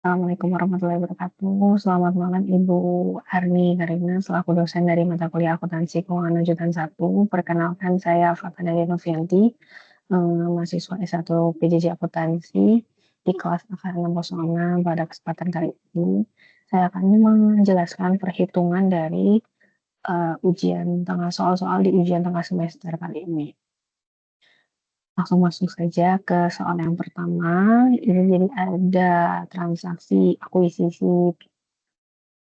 Assalamualaikum warahmatullahi wabarakatuh. Selamat malam Ibu Arni Karina, selaku dosen dari mata kuliah Akuntansi Keuangan Lanjutan 1. Perkenalkan saya Fatana Novianti, mahasiswa S1 PJJ Akuntansi di kelas angka 606. Pada kesempatan kali ini, saya akan menjelaskan perhitungan dari ujian tengah soal-soal di ujian tengah semester kali ini. Langsung masuk saja ke soal yang pertama. Ini jadi ada transaksi akuisisi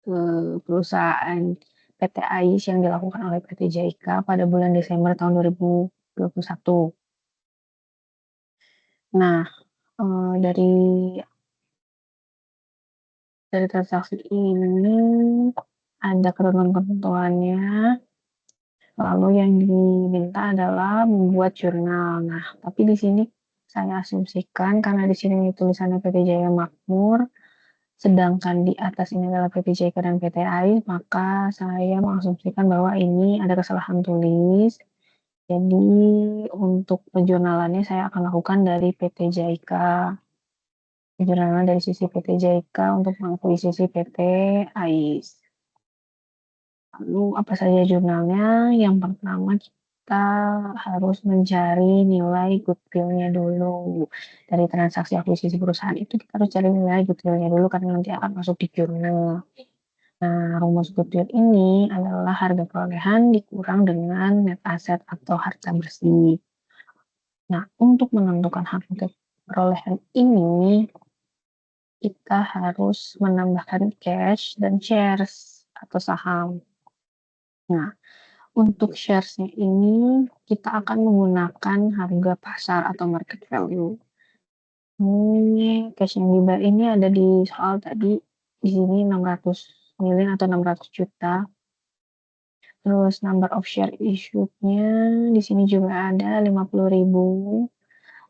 ke perusahaan PT AIS yang dilakukan oleh PT JIKA pada bulan Desember tahun 2021. Nah, dari transaksi ini ada ketentuan-ketentuannya. Lalu yang diminta adalah membuat jurnal. Nah, tapi di sini saya asumsikan karena di sini tulisannya PT Jaya Makmur, sedangkan di atas ini adalah PT JIKA dan PT AIS, maka saya mengasumsikan bahwa ini ada kesalahan tulis. Jadi untuk penjurnalannya saya akan lakukan dari PT JIKA. Penjurnalan dari sisi PT JIKA untuk mengakuisisi PT AIS. Lalu apa saja jurnalnya? Yang pertama kita harus mencari nilai goodwill-nya dulu. Dari transaksi akuisisi perusahaan itu kita harus cari nilai goodwill-nya dulu karena nanti akan masuk di jurnal. Nah, rumus goodwill ini adalah harga perolehan dikurang dengan net asset atau harta bersih. Nah, untuk menentukan harga perolehan ini, kita harus menambahkan cash dan shares atau saham. Nah, untuk shares-nya ini kita akan menggunakan harga pasar atau market value. Ini cash yang dibayar ini ada di soal tadi, di sini 600 miliar atau 600 juta. Terus number of share issued-nya di sini juga ada 50.000.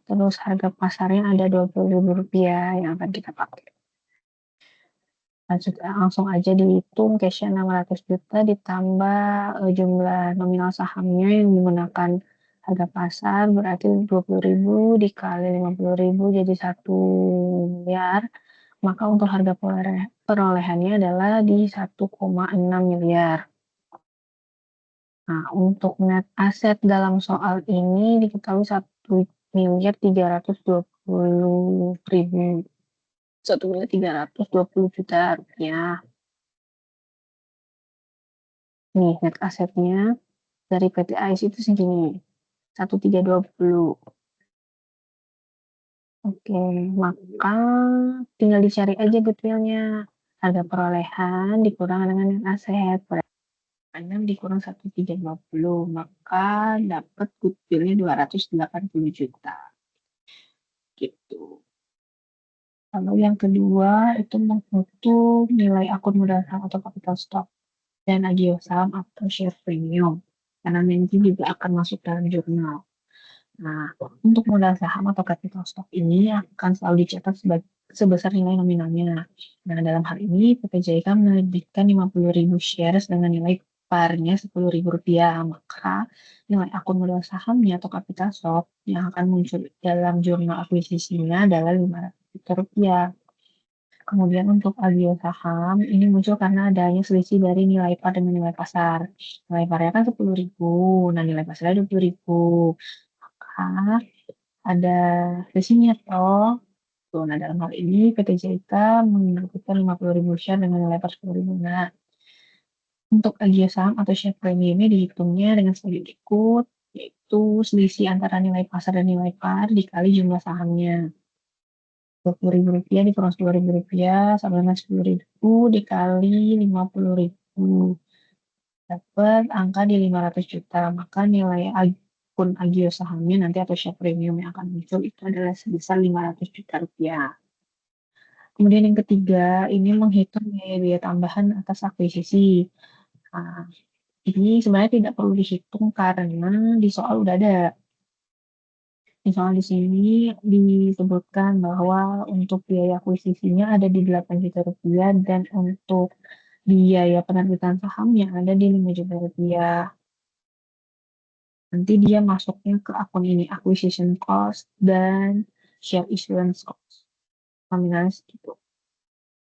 Terus harga pasarnya ada Rp20.000 yang akan kita pakai. Langsung aja dihitung cashnya 600 juta ditambah jumlah nominal sahamnya yang menggunakan harga pasar berarti 20.000 dikali 50.000 jadi 1 miliar. Maka untuk harga perolehannya adalah di 1,6 miliar. Nah, untuk net aset dalam soal ini diketahui 1.320.000. 1.320 juta rupiah. Nih, net asetnya dari PT AIS itu segini, 1.320. Oke, maka tinggal dicari aja goodwill-nya. Harga perolehan dikurang dengan net aset. 6 dikurang 1.320, maka dapat goodwill-nya 280 juta. Gitu. Lalu yang kedua itu menghitung nilai akun modal saham atau capital stock dan agio saham atau share premium. Karena nanti juga akan masuk dalam jurnal. Nah, untuk modal saham atau capital stock ini akan selalu dicatat sebesar nilai nominalnya. Nah, dalam hal ini PT JIK menerbitkan 50.000 shares dengan nilai parnya Rp10.000. Maka nilai akun modal sahamnya atau capital stock yang akan muncul dalam jurnal akuisisinya adalah Rp500 juta. Kemudian untuk agio saham ini muncul karena adanya selisih dari nilai par dengan nilai pasar. Nilai parnya kan 10.000, nah nilai pasarnya 20.000. Maka ada selisihnya toh. Tuh, nah dalam hal ini PT JIK menerbitkan 50.000 share dengan nilai par 10.000. Nah, untuk agio saham atau share premiumnya dihitungnya dengan sebagai berikut, yaitu selisih antara nilai pasar dan nilai par dikali jumlah sahamnya. Rp20.000 dikurang Rp10.000 sama dengan Rp10.000 dikali Rp50.000. Dapat angka di 500 juta. Maka nilai akun agio sahamnya nanti atau share premium yang akan muncul itu adalah sebesar Rp500 juta. Kemudian yang ketiga, ini menghitung biaya tambahan atas akuisisi. Nah, ini sebenarnya tidak perlu dihitung karena di soal udah ada. Misalnya di sini disebutkan bahwa untuk biaya akuisisinya ada di 8 juta rupiah dan untuk biaya penerbitan sahamnya ada di 5 juta rupiah. Nanti dia masuknya ke akun ini, acquisition cost dan share issuance cost. Nominalnya segitu.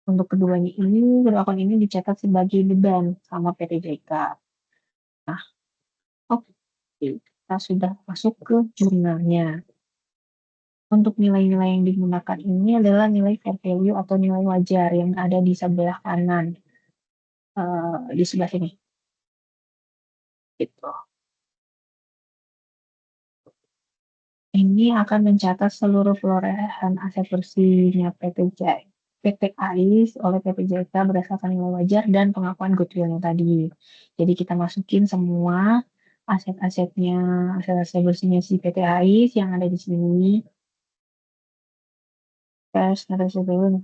Untuk keduanya ini, kedua akun ini dicatat sebagai beban sama PT JK. Nah, oke, kita sudah masuk ke jurnalnya. Untuk nilai-nilai yang digunakan ini adalah nilai fair value atau nilai wajar yang ada di sebelah kanan, di sebelah sini, gitu. Ini akan mencatat seluruh perolehan aset bersihnya PT AIS oleh PT JK berdasarkan nilai wajar dan pengakuan goodwill-nya tadi. Jadi kita masukin semua aset-asetnya, aset-aset bersihnya si PT AIS yang ada di sini. Cash, neraca dagang,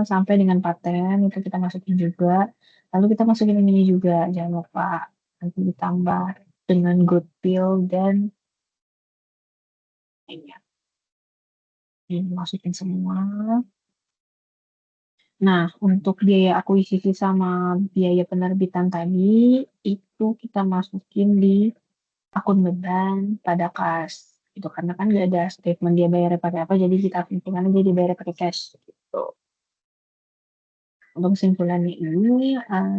sampai dengan paten itu kita masukin juga. Lalu kita masukin ini juga, jangan lupa nanti ditambah dengan goodwill dan ini, masukin semua. Nah, untuk biaya akuisisi sama biaya penerbitan tadi itu kita masukin di akun beban pada kas. Itu karena kan nggak ada statement dia bayar pakai apa, jadi kita hitungan aja dia bayar pakai cash. Gitu. Untuk kesimpulannya ini,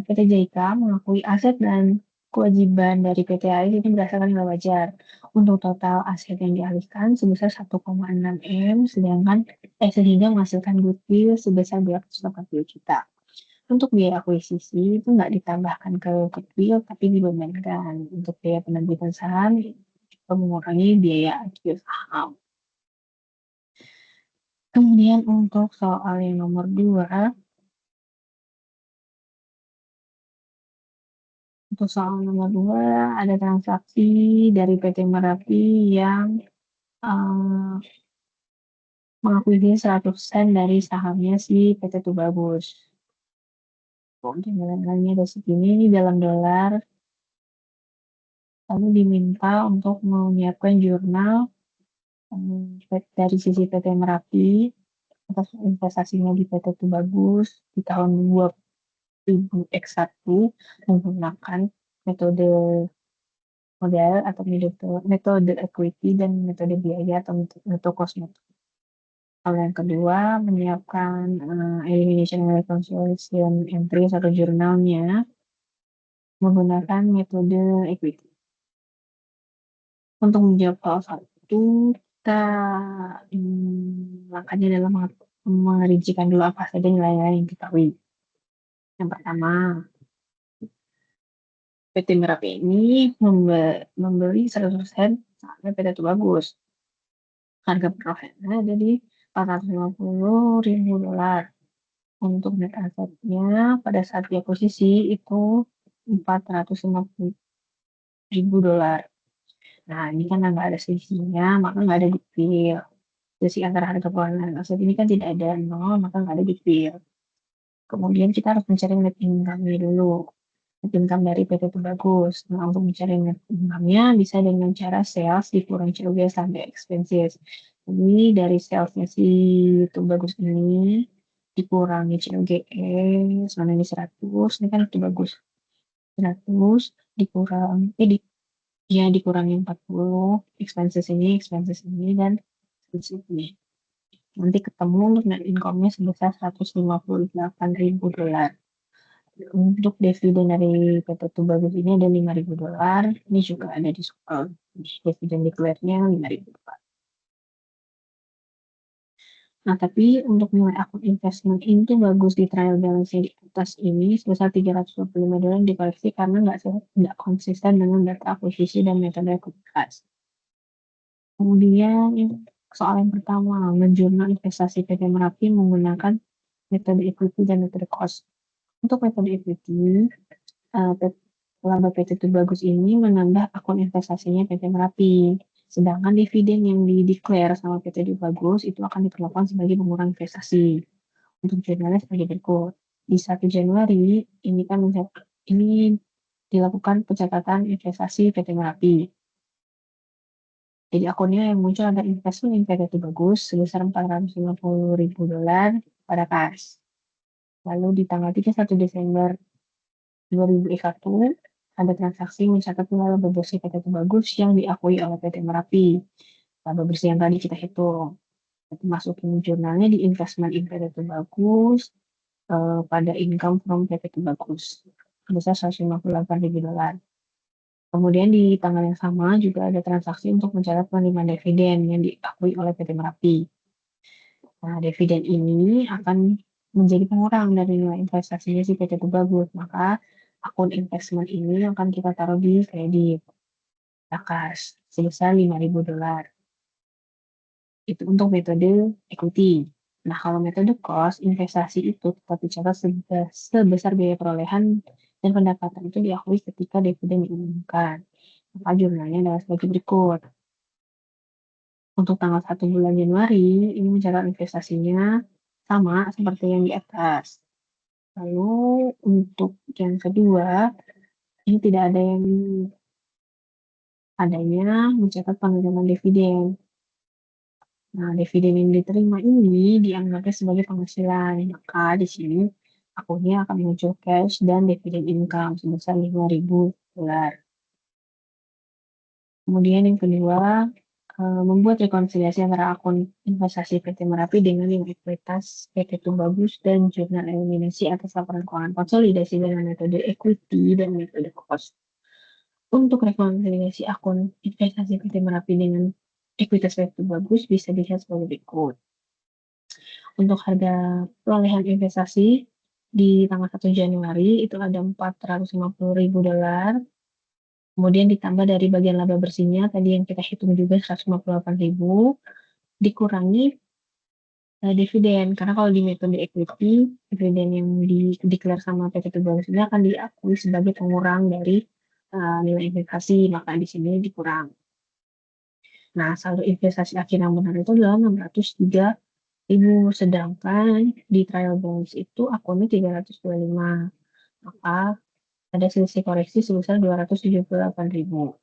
PT JK mengakui aset dan kewajiban dari PT AIS ini berdasarkan nilai wajar. Untuk total aset yang dialihkan sebesar 1,6 M, sehingga menghasilkan goodwill sebesar 280 juta. Untuk biaya akuisisi itu nggak ditambahkan ke goodwill, tapi dibebankan. Untuk biaya penerbitan saham, itu mengurangi biaya IPO saham. Kemudian untuk soal yang nomor 2, untuk soal nomor 2 ada transaksi dari PT Merapi yang uh, mengakuisisi 100% dari sahamnya si PT Tubagus. Jumlahnya ada segini, ini dalam dolar. Lalu diminta untuk menyiapkan jurnal dari sisi PT Merapi atas investasinya di PT Tubagus di tahun 2000X1 menggunakan metode modal atau metode equity dan metode biaya atau metode cost method. Kalau yang kedua, menyiapkan elimination and reconciliation entries atau jurnalnya menggunakan metode equity. Untuk menjawab soal satu, kita langkahnya adalah merincikan dulu apa saja nilai-nilai yang diketahui. Yang pertama, PT Merapi ini membeli 100% sahamnya PT Tubagus. Harga perolehannya ada di 450.000 dolar. Untuk net asetnya pada saat diakuisisi itu 450.000 dolar. Nah, ini kan nggak ada selisihnya, maka nggak ada goodwill. Selisih antara harga perolehan aset ini kan tidak ada nol, maka nggak ada goodwill. Kemudian kita harus mencari net income-nya dulu. Net income dari PT Tubagus. Nah, untuk mencari net income-nya bisa dengan cara sales dikurang COGS sampai expenses. Jadi dari salesnya si Tubagus ini dikurangi COGS, mana ini 100, ini kan Tubagus. 100 dikurangi, ya dikurangi 40, expenses ini, dan expenses ini. Nanti ketemu untuk net income-nya sebesar 158.000 dolar. Untuk dividen dari PT Tubagus ini ada 5.000 dolar. Ini juga ada di soal dividen declare-nya 5.000 dolar. Nah, tapi untuk nilai akun investment itu bagus di trial balance di atas ini sebesar 325 dolar dikoreksi karena nggak konsisten dengan data akuisisi dan metode kualitas. Kemudian soal yang pertama, menjurnal investasi PT Merapi menggunakan metode equity dan metode cost. Untuk metode equity, laba PT Tubagus ini menambah akun investasinya PT Merapi. Sedangkan dividen yang dideklar sama PT Tubagus itu akan diperlakukan sebagai pengurang investasi. Untuk jurnalnya sebagai berikut. Di 1 Januari, ini dilakukan pencatatan investasi PT Merapi. Jadi akunnya yang muncul ada investment in PT Tubagus sebesar 450.000 dolar pada kas. Lalu di tanggal 31 Desember 2001 ada transaksi mencatat nilai laba bersih PT Tubagus yang diakui oleh PT Merapi. Laba bersih yang tadi kita hitung. masukin jurnalnya di investment in PT Tubagus, pada income from PT Tubagus sebesar $158.000. Kemudian di tanggal yang sama juga ada transaksi untuk mencatat penerimaan dividen yang diakui oleh PT Merapi. Nah, dividen ini akan menjadi pengurang dari nilai investasinya si PT Tubagus. Maka akun investment ini akan kita taruh di kredit kas sebesar $5.000. Itu untuk metode equity. Nah, kalau metode cost, investasi itu tetap dicatat sebesar biaya perolehan dan pendapatan itu diakui ketika dividen diumumkan. Maka jurnalnya adalah sebagai berikut. Untuk tanggal 1 bulan Januari, ini mencatat investasinya sama seperti yang di atas. Lalu untuk yang kedua, ini tidak ada yang adanya mencatat penerimaan dividen. Nah, dividen yang diterima ini dianggapnya sebagai penghasilan. Maka di sini akunnya akan muncul cash dan dividen income sebesar $5.000. Kemudian yang kedua, membuat rekonsiliasi antara akun investasi PT Merapi dengan yang ekuitas PT Tubagus dan jurnal eliminasi atas laporan keuangan konsolidasi dengan metode equity dan metode cost. Untuk rekonsiliasi akun investasi PT Merapi dengan ekuitas PT Tubagus bisa dilihat sebagai berikut. Untuk harga perolehan investasi di tanggal 1 Januari itu ada $450.000. Kemudian ditambah dari bagian laba bersihnya tadi yang kita hitung juga 158.000 dikurangi dividen. Karena kalau di metode equity, dividen yang di-declare sama PT Tubagus ini akan diakui sebagai pengurang dari nilai investasi, maka di sini dikurang. Nah, saldo investasi akhir yang benar itu adalah 603.000, sedangkan di trial balance itu akunnya 325. Maka ada selisih koreksi sebesar 278.000.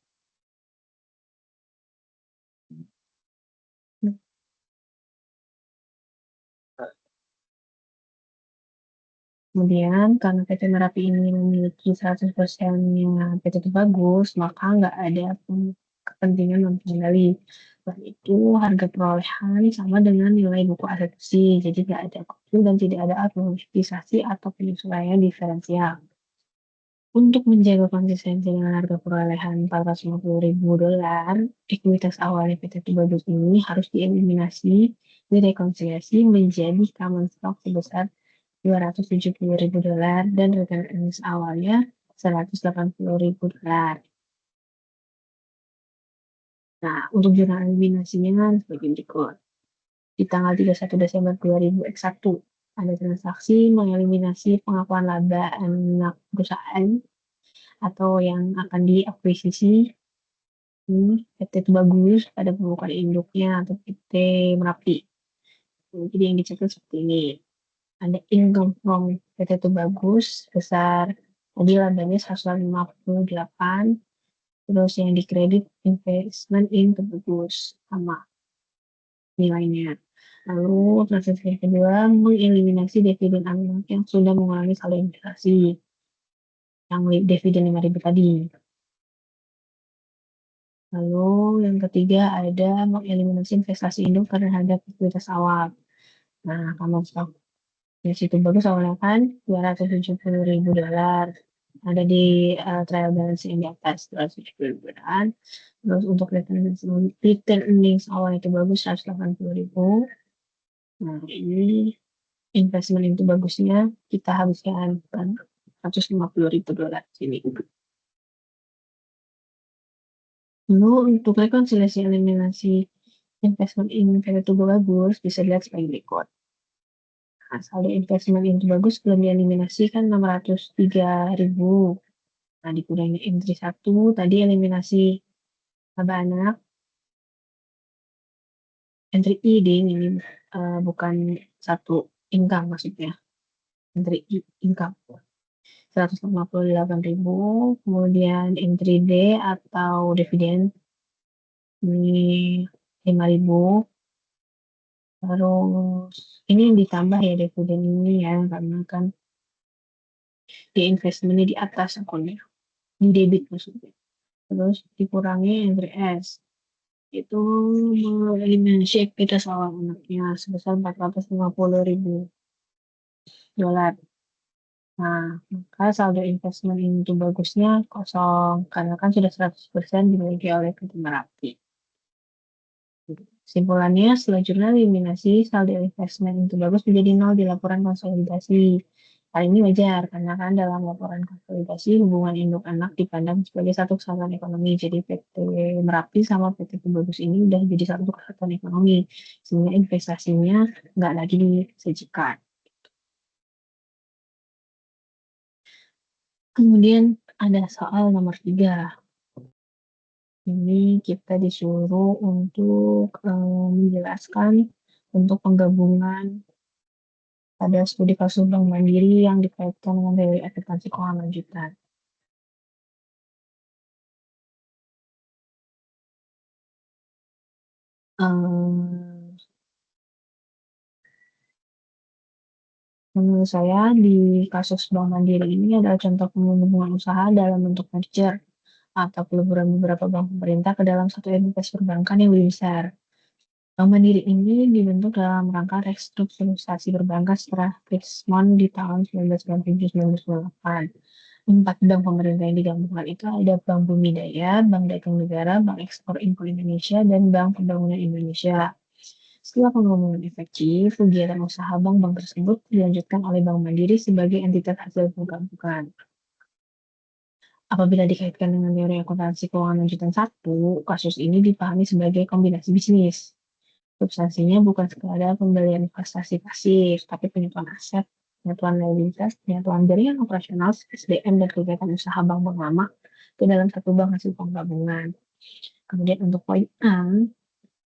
Kemudian karena PT Merapi ini memiliki 100%-nya PT Tubagus, maka nggak ada kepentingan mempengendali. Selain itu, harga perolehan sama dengan nilai buku aset bersih, jadi nggak ada goodwill dan tidak ada amortisasi atau penyesuaian diferensial. Untuk menjaga konsistensi dengan harga perolehan $450.000, ekuitas awalnya PT Tubagus ini harus dieliminasi, direkonsiliasi menjadi common stock sebesar $270.000 dan return earnings awalnya $180.000. Nah, untuk jurnal eliminasinya sebagai berikut. Di tanggal 31 Desember 2001, ada transaksi mengeliminasi pengakuan laba anak perusahaan atau yang akan diakuisisi PT Tubagus pada pembukaan induknya atau PT Merapi. Jadi yang dicatat seperti ini. Ada income from PT Tubagus besar tadi labanya 158, terus yang dikredit investment in Tubagus sama nilainya. Lalu transaksi kedua mengeliminasi dividen anak yang sudah mengurangi saldo investasi yang dividen 5.000 tadi. Lalu yang ketiga ada mengeliminasi investasi induk terhadap ekuitas awal. Nah, kalau stok di situ bagus awalnya kan $270.000 ada di trial balance yang di atas 270.000. Terus untuk return earnings awal itu bagus 180.000. Nah, ini investment itu bagusnya kita habiskan kan $150.000 sini. Lalu untuk rekonsiliasi eliminasi investment in itu bagus bisa dilihat sebagai berikut. Nah, saldo investment itu bagus belum dieliminasi kan 603.000. Nah, dikurangi entry 1 tadi eliminasi laba anak. Entry I ding ini bukan satu income maksudnya. Entry I income 158.000. Kemudian entry D atau dividen ini 5.000. Terus ini yang ditambah ya dividen ini ya karena kan di investmentnya di atas akunnya di debit maksudnya. Terus dikurangi entry S itu mengeliminasi ekuitas awal anaknya sebesar 450.000 dolar. Nah, maka saldo investment itu bagusnya kosong karena kan sudah 100% dimiliki oleh PT Merapi. Kesimpulannya, setelah jurnal eliminasi, saldo investment itu bagus menjadi nol di laporan konsolidasi. Hal ini wajar, karena kan dalam laporan konsolidasi, hubungan induk anak dipandang sebagai satu kesatuan ekonomi. Jadi PT Merapi sama PT Bagus ini udah jadi satu kesatuan ekonomi. Sehingga investasinya nggak lagi disajikan. Kemudian ada soal nomor 3. Ini kita disuruh untuk menjelaskan untuk penggabungan pada studi kasus Bank Mandiri yang dikaitkan dengan teori akuntansi keuangan lanjutan. Ehm, Menurut saya di kasus Bank Mandiri ini adalah contoh penggabungan usaha dalam bentuk merger atau peleburan beberapa bank pemerintah ke dalam satu entitas perbankan yang lebih besar. Bank Mandiri ini dibentuk dalam rangka restrukturisasi perbankan setelah Krismon di tahun 1997-1998. 4 bank pemerintah yang digabungkan itu ada Bank Bumi Daya, Bank Dagang Negara, Bank Ekspor Impor Indonesia, dan Bank Pembangunan Indonesia. Setelah penggabungan efektif, kegiatan usaha bank-bank tersebut dilanjutkan oleh Bank Mandiri sebagai entitas hasil penggabungan. Apabila dikaitkan dengan teori akuntansi keuangan lanjutan 1, kasus ini dipahami sebagai kombinasi bisnis. Substansinya bukan sekadar pembelian investasi pasif, tapi penyatuan aset, penyatuan liabilitas, penyatuan jaringan operasional, SDM, dan kegiatan usaha bank lama ke dalam satu bank hasil penggabungan. Kemudian untuk poin A,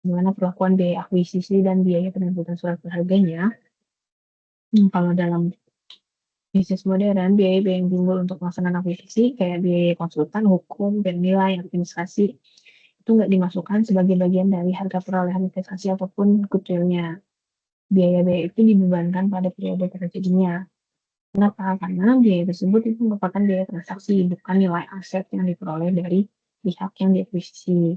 di mana perlakuan biaya akuisisi dan biaya penerbitan surat berharganya. Kalau dalam bisnis modern, biaya-biaya yang timbul untuk pelaksanaan akuisisi, kayak biaya konsultan, hukum, penilai, administrasi, itu nggak dimasukkan sebagai bagian dari harga perolehan investasi ataupun goodwill-nya. Biaya-biaya itu dibebankan pada periode terjadinya. Kenapa? Karena biaya tersebut itu merupakan biaya transaksi, bukan nilai aset yang diperoleh dari pihak yang diakuisisi.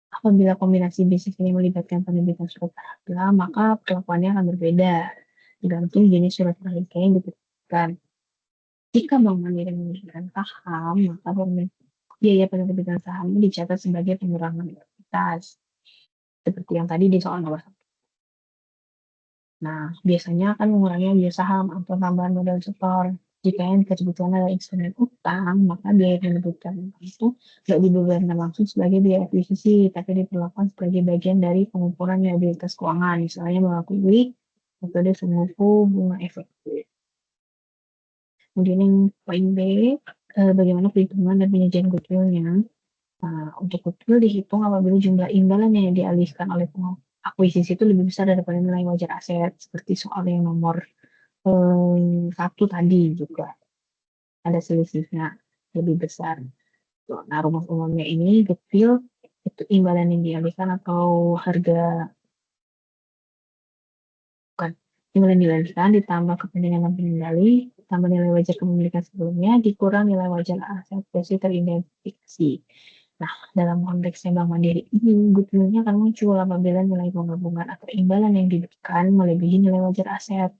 Apabila kombinasi bisnis ini melibatkan penerbitan surat berharga, maka perlakuannya akan berbeda, tergantung jenis surat berharga yang diterbitkan. Jika Bank Mandiri menerbitkan saham, maka biaya penerbitan sahamnya dicatat sebagai pengurangan ekuitas, seperti yang tadi di soal nomor 1. Nah, biasanya akan mengurangi biaya saham atau tambahan modal setor. Jika yang kebutuhan adalah instrumen utang, maka biaya penerbitan itu tidak dibebankan langsung sebagai biaya akuisisi, tapi diperlakukan sebagai bagian dari pengukuran liabilitas keuangan, misalnya melalui metode sungguh bunga efektif. Kemudian yang poin B, bagaimana perhitungan dan penyajian goodwill-nya. Nah, untuk goodwill dihitung apabila jumlah imbalan yang dialihkan oleh akuisisi itu lebih besar daripada nilai wajar aset, seperti soal yang nomor 1 tadi juga ada selisihnya lebih besar. Nah, rumus umumnya ini goodwill itu imbalan yang dialihkan atau harga, bukan, imbalan dialihkan ditambah kepentingan dan pengendali, tambah nilai wajar kepemilikan sebelumnya, dikurang nilai wajar aset versi teridentifikasi. Nah, dalam konteksnya Bank Mandiri ini, goodwill-nya akan muncul apabila nilai penggabungan atau imbalan yang diberikan melebihi nilai wajar aset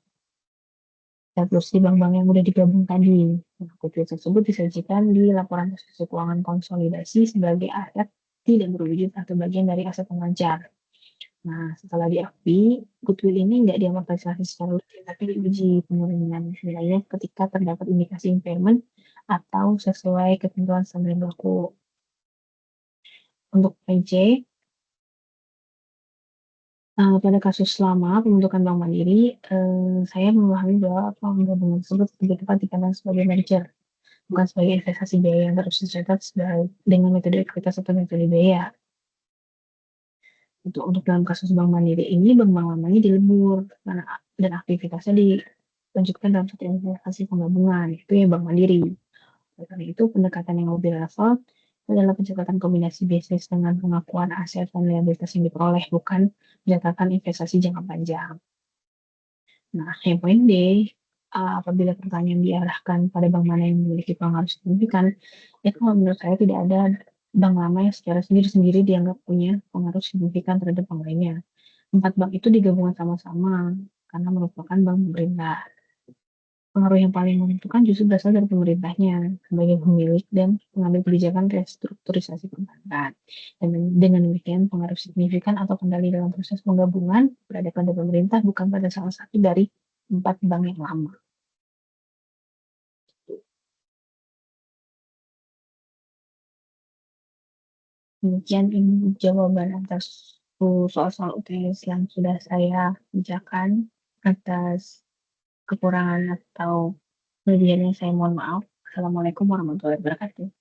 plus di bank-bank yang udah digabung tadi. Nah, goodwill tersebut disajikan di laporan posisi keuangan konsolidasi sebagai aset tidak berwujud atau bagian dari aset pemancar. Nah, setelah diakui, goodwill ini nggak diamortisasi secara rutin, tapi diuji penurunan nilainya ketika terdapat indikasi impairment atau sesuai ketentuan standar berlaku. Untuk PJ, pada kasus lama pembentukan Bank Mandiri, saya memahami bahwa penggabungan tersebut lebih tepat dipandang sebagai merger, bukan sebagai investasi biaya yang terus dicatat dengan metode ekuitas atau metode biaya. Untuk dalam kasus Bank Mandiri ini, bank-bank lamanya dilebur dan aktivitasnya dilanjutkan dalam satu investasi penggabungan, itu ya Bank Mandiri. Karena itu pendekatan yang lebih relevan adalah pencatatan kombinasi bisnis dengan pengakuan aset dan liabilitas yang diperoleh, bukan pencatatan investasi jangka panjang. Nah, yang poin D, apabila pertanyaan diarahkan pada bank mana yang memiliki pengaruh signifikan, itu menurut saya tidak ada bank lama yang secara sendiri-sendiri dianggap punya pengaruh signifikan terhadap bank lainnya. 4 bank itu digabungkan sama-sama karena merupakan bank pemerintah. Pengaruh yang paling menentukan justru berasal dari pemerintahnya sebagai pemilik dan pengambil kebijakan restrukturisasi perbankan. Dan dengan demikian, pengaruh signifikan atau kendali dalam proses penggabungan berada pada pemerintah, bukan pada salah satu dari 4 bank yang lama. Demikian ini jawaban atas soal-soal UTS yang sudah saya bicarakan. Atas kekurangan atau kelebihannya saya mohon maaf. Assalamualaikum warahmatullahi wabarakatuh.